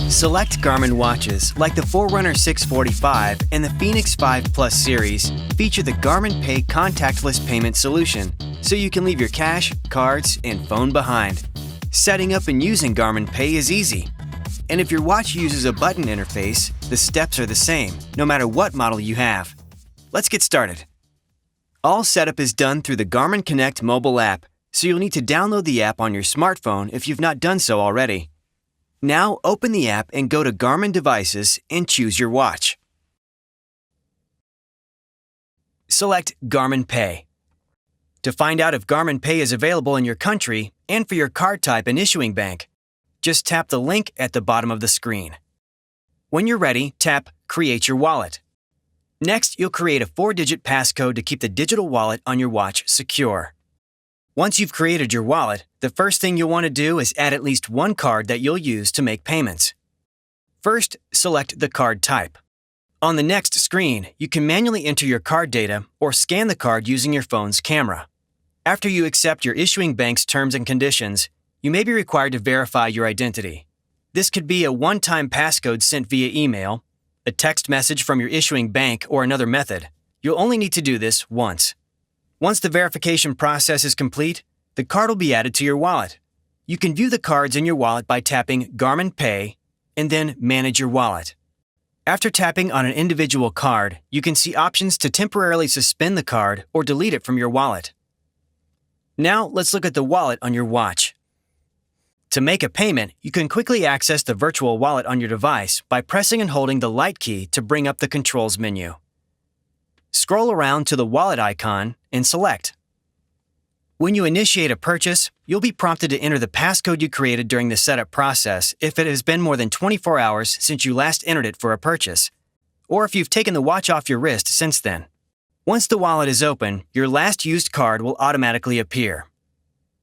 Select Garmin watches like the Forerunner 645 and the Fenix 5 Plus series feature the Garmin Pay contactless payment solution, so you can leave your cash, cards, and phone behind. Setting up and using Garmin Pay is easy. And if your watch uses a button interface, the steps are the same, no matter what model you have. Let's get started. All setup is done through the Garmin Connect mobile app, so you'll need to download the app on your smartphone if you've not done so already. Now open the app and go to Garmin Devices and choose your watch. Select Garmin Pay. To find out if Garmin Pay is available in your country and for your card type and issuing bank, just tap the link at the bottom of the screen. When you're ready, tap Create Your Wallet. Next, you'll create a 4-digit passcode to keep the digital wallet on your watch secure. Once you've created your wallet, the first thing you'll want to do is add at least one card that you'll use to make payments. First, select the card type. On the next screen, you can manually enter your card data or scan the card using your phone's camera. After you accept your issuing bank's terms and conditions, you may be required to verify your identity. This could be a one-time passcode sent via email, a text message from your issuing bank, or another method. You'll only need to do this once. Once the verification process is complete, the card will be added to your wallet. You can view the cards in your wallet by tapping Garmin Pay and then Manage Your Wallet. After tapping on an individual card, you can see options to temporarily suspend the card or delete it from your wallet. Now let's look at the wallet on your watch. To make a payment, you can quickly access the virtual wallet on your device by pressing and holding the light key to bring up the controls menu. Scroll around to the wallet icon and select. When you initiate a purchase, you'll be prompted to enter the passcode you created during the setup process if it has been more than 24 hours since you last entered it for a purchase, or if you've taken the watch off your wrist since then. Once the wallet is open, your last used card will automatically appear.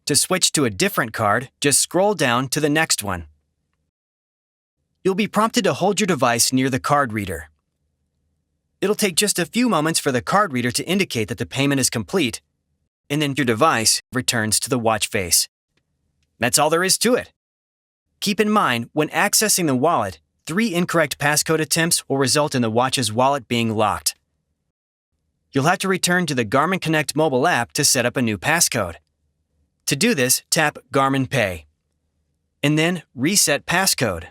To switch to a different card, just scroll down to the next one. You'll be prompted to hold your device near the card reader. It'll take just a few moments for the card reader to indicate that the payment is complete, and then your device returns to the watch face. That's all there is to it. Keep in mind, when accessing the wallet, 3 incorrect passcode attempts will result in the watch's wallet being locked. You'll have to return to the Garmin Connect mobile app to set up a new passcode. To do this, tap Garmin Pay, and then Reset Passcode.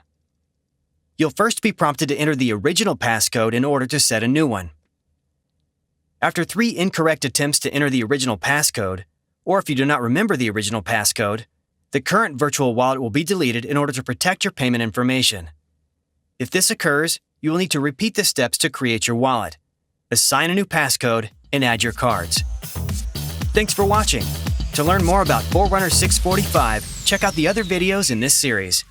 You'll first be prompted to enter the original passcode in order to set a new one. After 3 incorrect attempts to enter the original passcode, or if you do not remember the original passcode, the current virtual wallet will be deleted in order to protect your payment information. If this occurs, you will need to repeat the steps to create your wallet, assign a new passcode, and add your cards. Thanks for watching. To learn more about Forerunner 645, check out the other videos in this series.